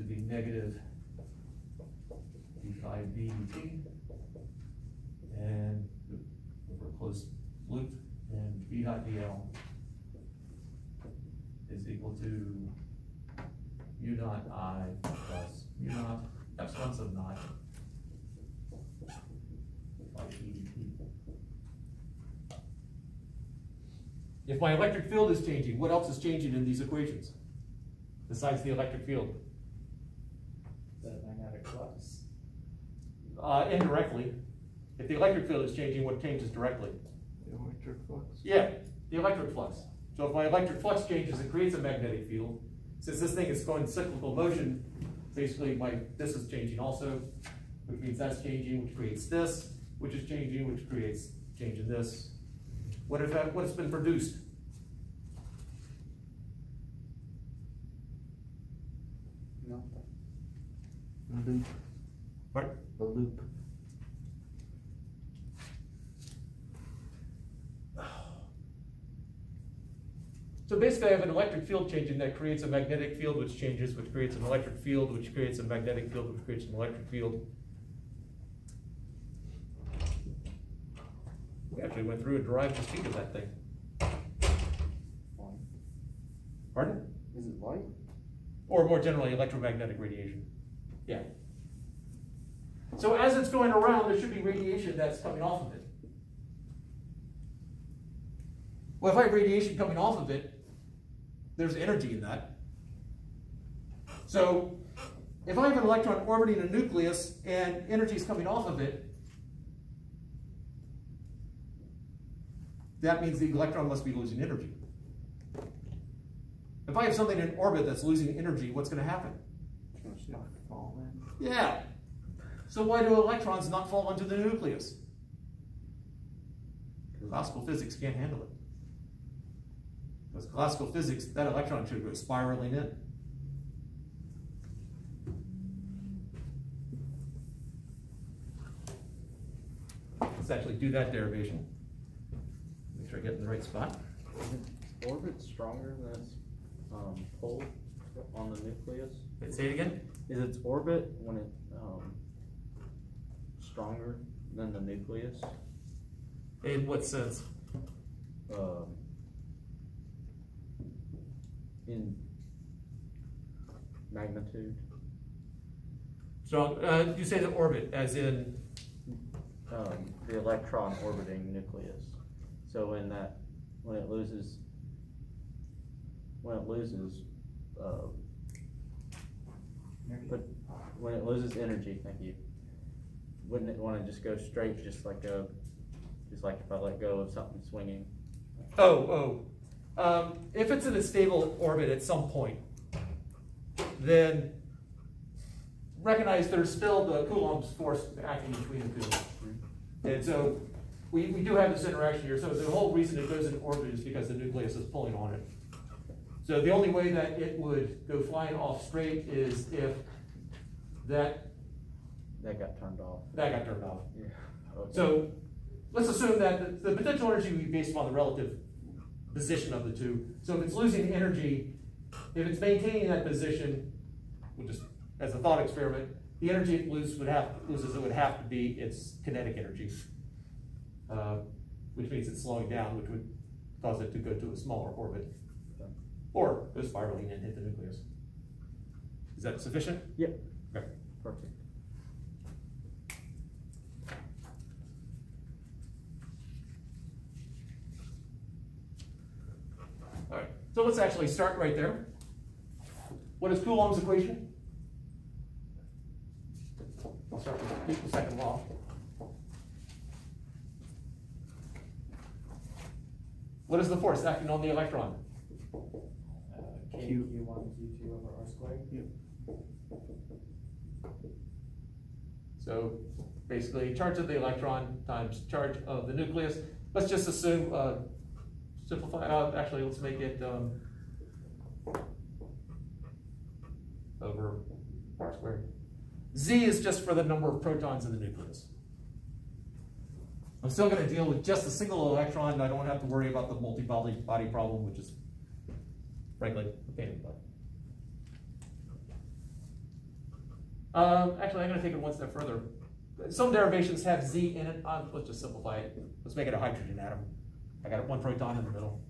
be negative d pi b dt, and over a closed loop, and b dot dl is equal to mu naught I plus mu naught epsilon sub naught by e dt. If my electric field is changing, what else is changing in these equations besides the electric field? The magnetic flux. Indirectly. If the electric field is changing, what changes directly? The electric flux. Yeah, the electric flux. So if my electric flux changes, it creates a magnetic field. Since this thing is going in cyclical motion, basically this is changing also, which means that's changing, which creates this, which is changing, which creates change in this. What has been produced? No. A loop. What? A loop. So basically I have an electric field changing that creates a magnetic field which changes, which creates an electric field, which creates a magnetic field, which creates an electric field. We actually went through and derived the speed of that thing. Light. Pardon? Is it light? Or more generally, electromagnetic radiation. Yeah. So as it's going around, there should be radiation that's coming off of it. Well, if I have radiation coming off of it, there's energy in that. So if I have an electron orbiting a nucleus and energy is coming off of it, that means the electron must be losing energy. If I have something in orbit that's losing energy, what's going to happen? It's going to fall in. Yeah. So why do electrons not fall into the nucleus? Classical physics can't handle it. Because classical physics, that electron should go spiraling in. Let's actually do that derivation. Make sure I get in the right spot. Is orbit stronger than its pull on the nucleus? Wait, say it again? Is its orbit when it stronger than the nucleus? In what sense? In magnitude. So you say the orbit, as in? The electron orbiting nucleus. So when it loses energy, thank you. Wouldn't it want to just go straight, just like if I let go of something swinging? If it's in a stable orbit at some point, then recognize there's still the Coulomb's force acting between the two. And so we do have this interaction here. So the whole reason it goes in orbit is because the nucleus is pulling on it. So the only way that it would go flying off straight is if that got turned off. That got turned off. Yeah. Okay. So let's assume that the potential energy will be based upon the relative position of the two. So if it's losing energy, if it's maintaining that position, we'll just, as a thought experiment, the energy it loses would have to be its kinetic energy, which means it's slowing down, which would cause it to go to a smaller orbit, or go spiraling and hit the nucleus. Is that sufficient? Yep. Okay. Perfect. All right. So let's actually start right there. What is Coulomb's equation? I'll start with the second law. What is the force acting on the electron? Q1 Q2 over R squared. Yep. So basically, charge of the electron times charge of the nucleus. Let's just assume, simplify, actually, let's make it over R squared. Z is just for the number of protons in the nucleus. I'm still going to deal with just a single electron. I don't have to worry about the multi-body problem, which is, frankly, a pain in the butt. Actually, I'm going to take it one step further. Some derivations have Z in it. Let's just simplify it. Let's make it a hydrogen atom. I got one proton in the middle.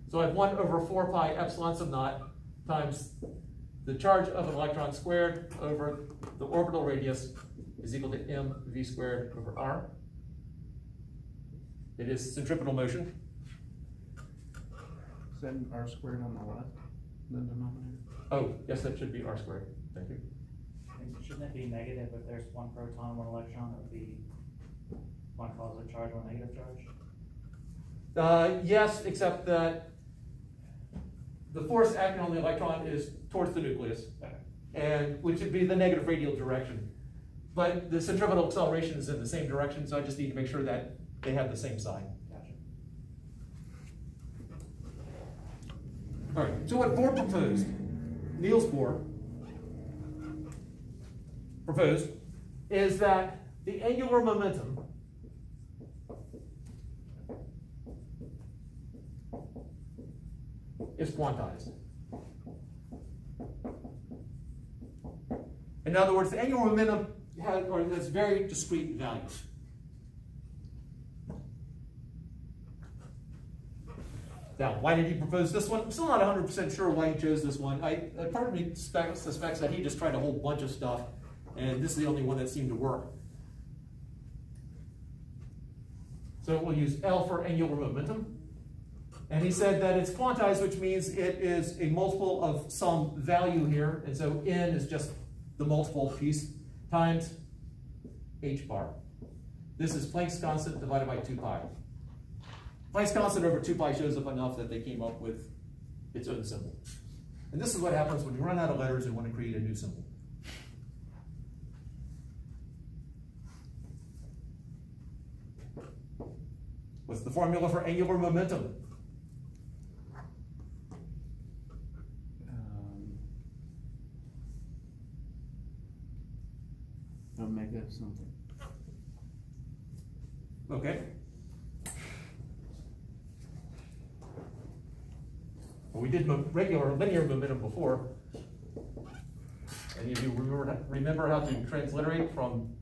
So I have 1 over 4 pi epsilon sub naught times the charge of an electron squared over the orbital radius is equal to mv squared over r. It is centripetal motion. Is that an R squared on the left, the denominator? Oh, yes, that should be r squared. Thank you. And shouldn't it be negative if there's 1 proton, 1 electron? It would be 1 positive charge, 1 negative charge? Yes, except that the force acting on the electron is towards the nucleus, and which would be the negative radial direction. But the centripetal acceleration is in the same direction, so I just need to make sure that they have the same sign. Gotcha. All right, so what Bohr proposed, Niels Bohr proposed, is that the angular momentum is quantized. In other words, the angular momentum has very discrete values. Now, why did he propose this one? I'm still not 100% sure why he chose this one. Part of me suspects that he just tried a whole bunch of stuff, and this is the only one that seemed to work. So we'll use L for angular momentum. And he said that it's quantized, which means it is a multiple of some value here. And so n is just the multiple piece times h bar. This is Planck's constant divided by 2 pi. Planck's constant over 2 pi shows up enough that they came up with its own symbol. And this is what happens when you run out of letters and want to create a new symbol. What's the formula for angular momentum? Omega something. Okay. Well, we did regular linear momentum before. Any of you remember how to transliterate from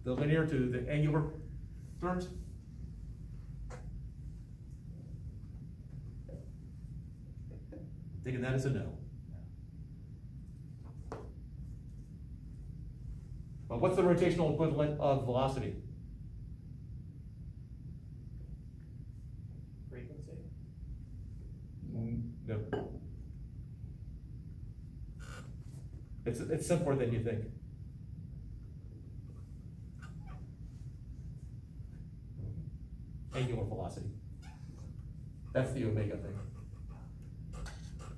the linear to the angular terms? Thinking that is a no. But what's the rotational equivalent of velocity? Frequency? No. It's simpler than you think. Angular velocity. That's the omega thing.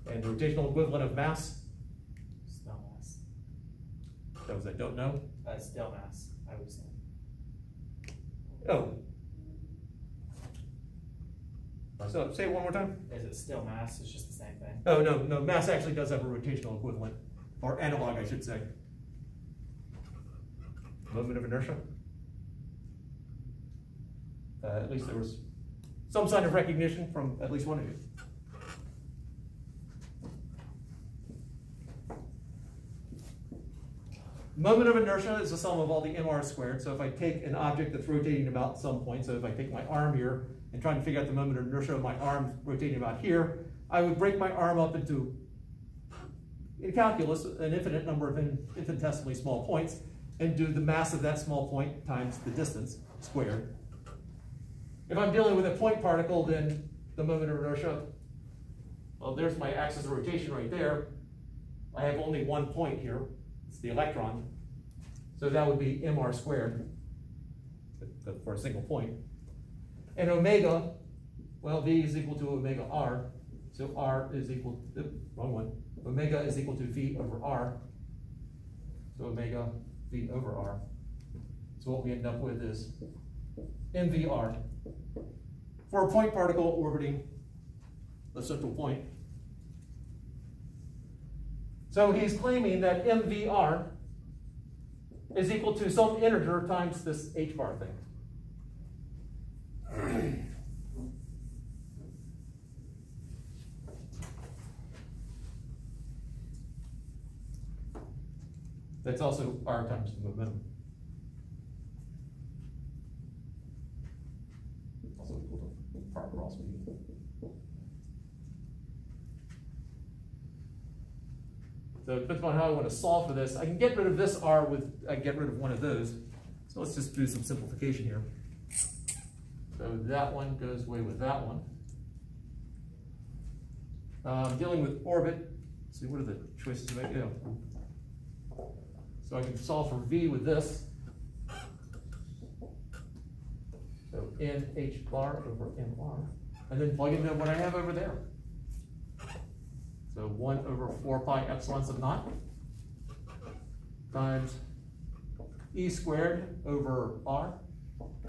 And the rotational equivalent of mass? Still mass. Those that don't know? Still mass, I would say. Oh. So say it one more time. Is it still mass? It's just the same thing. Oh, no, mass actually does have a rotational equivalent, or analog, I should say. Moment of inertia. At least there was some sign of recognition from at least one of you. Moment of inertia is the sum of all the mr squared. So if I take an object that's rotating about some point, so if I take my arm here and try to figure out the moment of inertia of my arm rotating about here, I would break my arm up into, in calculus, an infinite number of infinitesimally small points and do the mass of that small point times the distance squared. If I'm dealing with a point particle, then the moment of inertia, well, there's my axis of rotation right there. I have only one point here. It's the electron. So that would be mr squared for a single point. And omega, well, V is equal to omega r. So R is equal to, wrong one. Omega is equal to V over R. So omega V over R. So what we end up with is mvr for a point particle orbiting the central point. So he's claiming that mvr is equal to some integer times this h bar thing. That's also R times the momentum. Also equal to power cross V. So it depends on how I want to solve for this. I can get rid of this R with, I can get rid of one of those. So let's just do some simplification here. So that one goes away with that one. Dealing with orbit, let's see, what are the choices I get? So I can solve for V with this. So NH bar over MR, and then plug into what I have over there. So 1 over 4 pi epsilon sub naught times E squared over R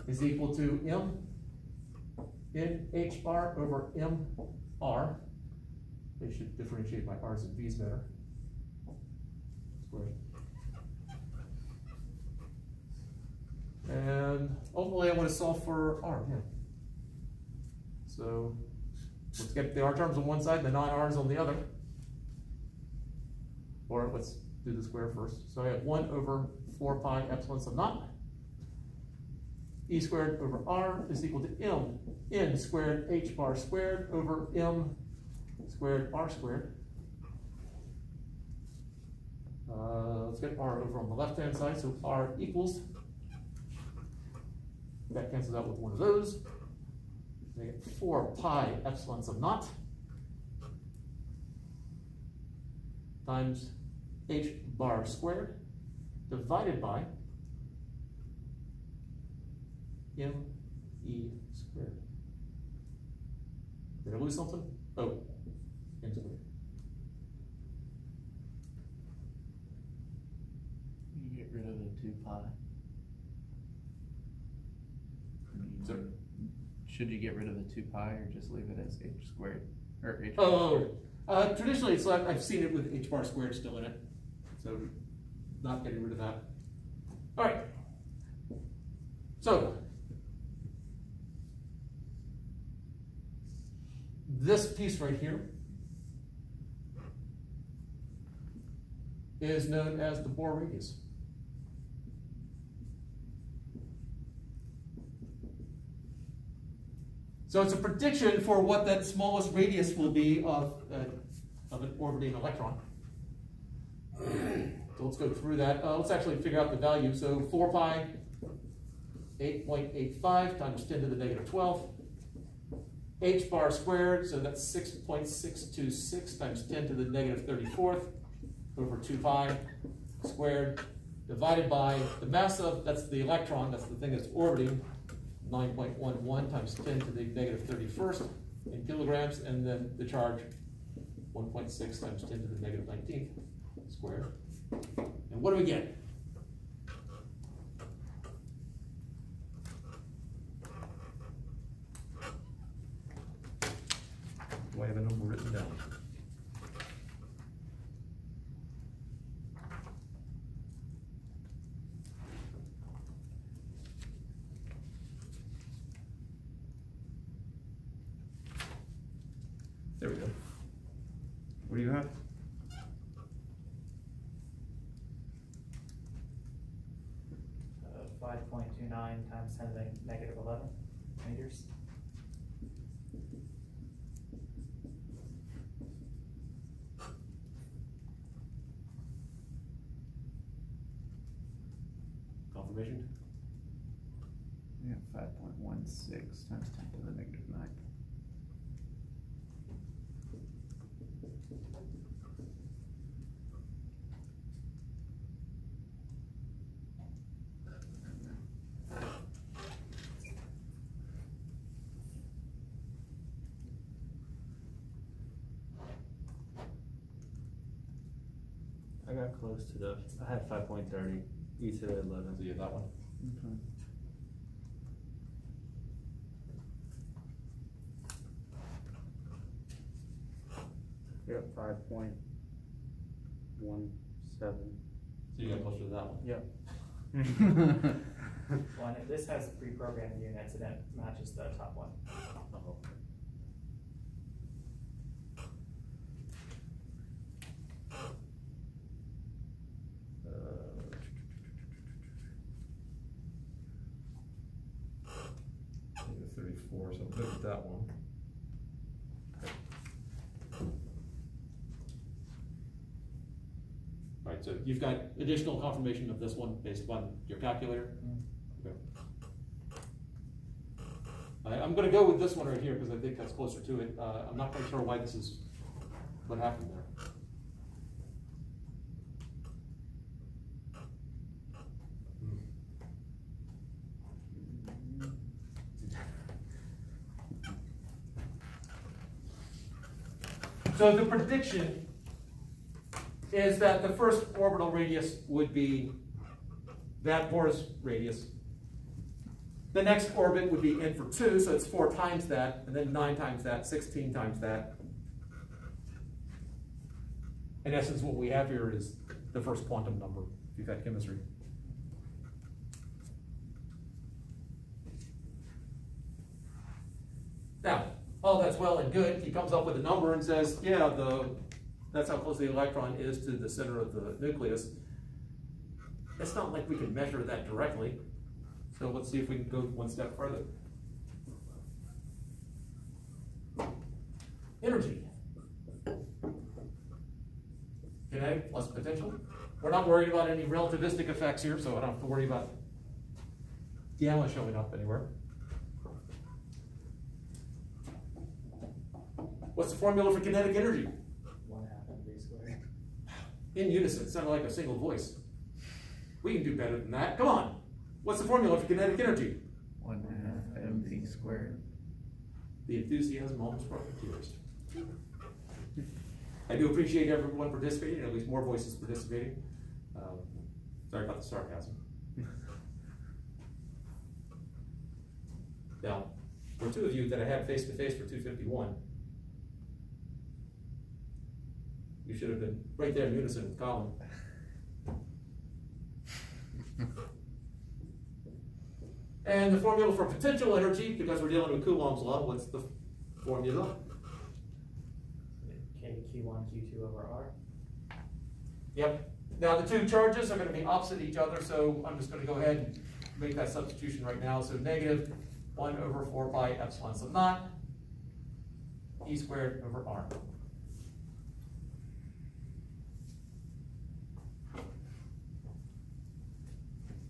is equal to M NH bar over MR. They should differentiate my R's and V's better. Squared. And ultimately I want to solve for R, yeah. So let's get the R terms on one side, the non-R's on the other. Or let's do the square first. So I have 1 over 4 pi epsilon sub naught. E squared over R is equal to M N squared H bar squared over M squared R squared. Let's get R over on the left-hand side, so R equals, that cancels out with one of those. I get 4 pi epsilon sub naught times H bar squared divided by M E squared. Did I lose something? Oh, M squared. You get rid of the 2 pi. Sorry? Should you get rid of the 2 pi or just leave it as h squared? Or h Traditionally, it's like I've seen it with H bar squared still in it. So not getting rid of that. All right. So this piece right here is known as the Bohr radius. So it's a prediction for what that smallest radius will be of an orbiting electron. So let's go through that. Let's actually figure out the value. So 4 pi, 8.85 times 10 to the negative 12. H bar squared, so that's 6.626 times 10 to the negative 34th over 2 pi squared divided by the mass of, that's the electron, that's the thing that's orbiting, 9.11 times 10 to the negative 31st in kilograms, and then the charge 1.6 times 10 to the negative 19th squared. And what do we get? Do I have a number written down? There we go. What do you have? Uh, 5.29 times 10 to the negative 11 meters. Confirmation? Yeah, 5.16 times 10 to the negative 9. I got close to the, I had 5.30, E to the 11. So you have that one. Okay. Yep, 5.17. So you got closer to that one. Yep. Well, and if this has pre-programmed units, and it matches the top one. Oh. so I'm good with that one. All right, so you've got additional confirmation of this one based upon your calculator? Okay. I'm gonna go with this one right here because I think that's closer to it. I'm not quite sure why this is what happened there. So the prediction is that the first orbital radius would be that porous radius. The next orbit would be n for 2, so it's 4 times that, and then 9 times that, 16 times that. In essence, what we have here is the first quantum number, if you've had chemistry. Now, all that's well and good. He comes up with a number and says, yeah, that's how close the electron is to the center of the nucleus. It's not like we can measure that directly. So let's see if we can go one step further. Energy. Kinetic plus potential. We're not worried about any relativistic effects here, so I don't have to worry about gamma showing up anywhere. What's the formula for kinetic energy? 1/2 mv squared. In unison, it sounded like a single voice. We can do better than that. Come on. What's the formula for kinetic energy? 1/2 mv squared. The enthusiasm almost brought me tears. I do appreciate everyone participating, at least more voices participating. Sorry about the sarcasm. Now, for 2 of you that I had face-to-face for 251, you should have been right there in unison with Colin. And the formula for potential energy, because we're dealing with Coulomb's law, what's the formula? Q1, Q2 over R. Yep. Now the two charges are going to be opposite each other, so I'm just going to go ahead and make that substitution right now. So negative 1 over 4 pi epsilon sub naught E squared over R.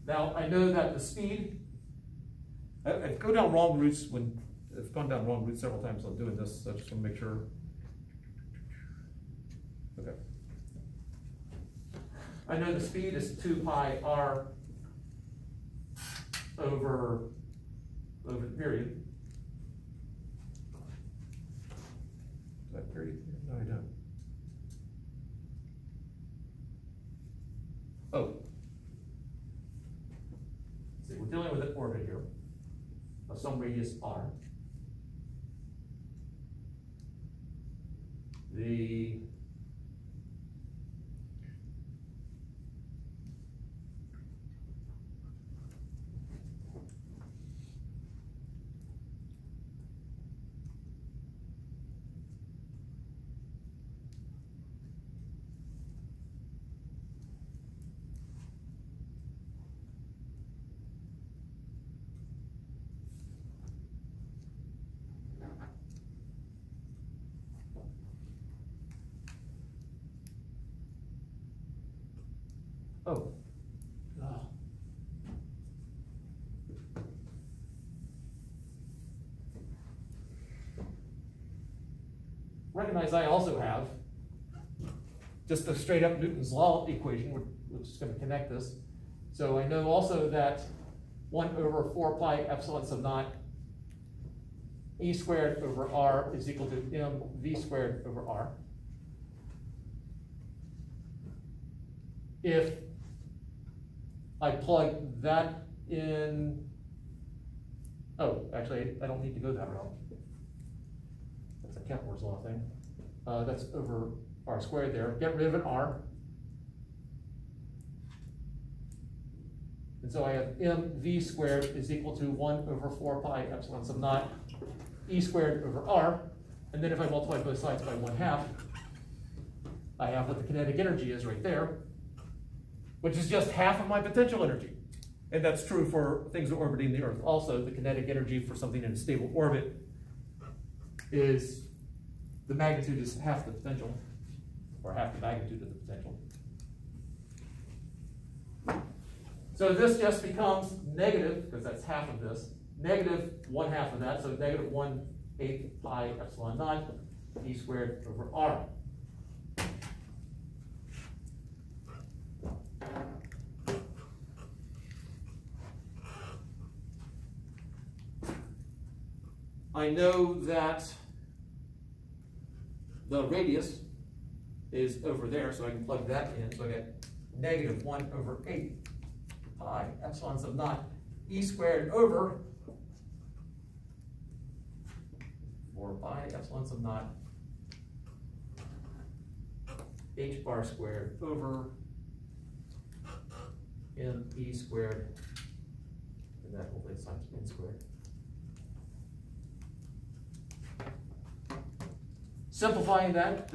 Now I know that the speed, I go down wrong routes when, I've gone down wrong routes several times on doing this, so I just want to make sure. Okay. I know the speed is 2 pi r over the period. Is that period? No, I don't. Oh. See, we're dealing with an orbit here of some radius r. The oh. Recognize I also have just the straight up Newton's law equation. We're just going to connect this. So I know also that 1 over 4 pi epsilon sub naught E squared over R is equal to mv squared over R. If I plug that in, oh, actually, I don't need to go that route. That's a Kepler's law thing. That's over R squared there. Get rid of an R. And so I have mv squared is equal to 1 over 4 pi epsilon sub naught E squared over R. And then if I multiply both sides by 1/2, I have what the kinetic energy is right there, which is just half of my potential energy. And that's true for things orbiting the Earth. Also, the kinetic energy for something in a stable orbit is the magnitude is half the potential, or half the magnitude of the potential. So this just becomes negative, because that's half of this, negative 1/2 of that, so negative 1/8 pi epsilon naught e squared over r. I know that the radius is over there, so I can plug that in. So I get negative 1/8 pi epsilon sub naught e squared over 4 pi epsilon sub naught h bar squared over m e squared, and that hopefully is times n squared. Simplifying that,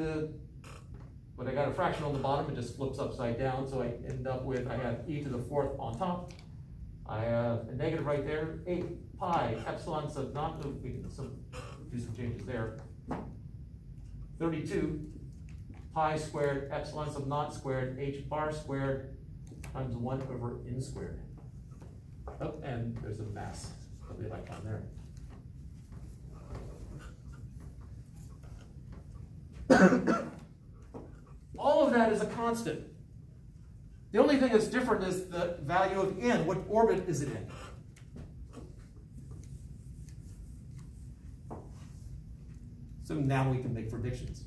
when I got a fraction on the bottom, it just flips upside down, so I end up with, I have e to the 4th on top. I have a negative right there, 8 pi epsilon sub naught, we can do some changes there. 32 pi squared epsilon sub naught squared h bar squared times 1 over n squared. Oh, and there's a mass of the electron there. All of that is a constant. The only thing that's different is the value of n. What orbit is it in? So now we can make predictions.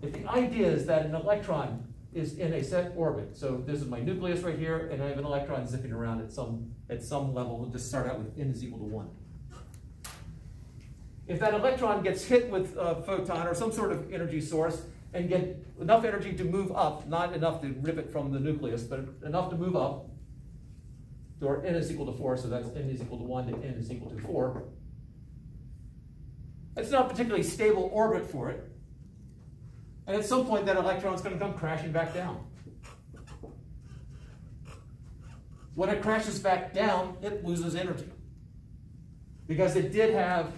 If the idea is that an electron is in a set orbit, so this is my nucleus right here, and I have an electron zipping around at some level, we'll just start out with n is equal to 1. If that electron gets hit with a photon or some sort of energy source and get enough energy to move up, not enough to rip it from the nucleus, but enough to move up, to our n is equal to 4, so that's n is equal to 1 to n is equal to 4. It's not a particularly stable orbit for it. And at some point that electron is going to come crashing back down. When it crashes back down, it loses energy. Because it did have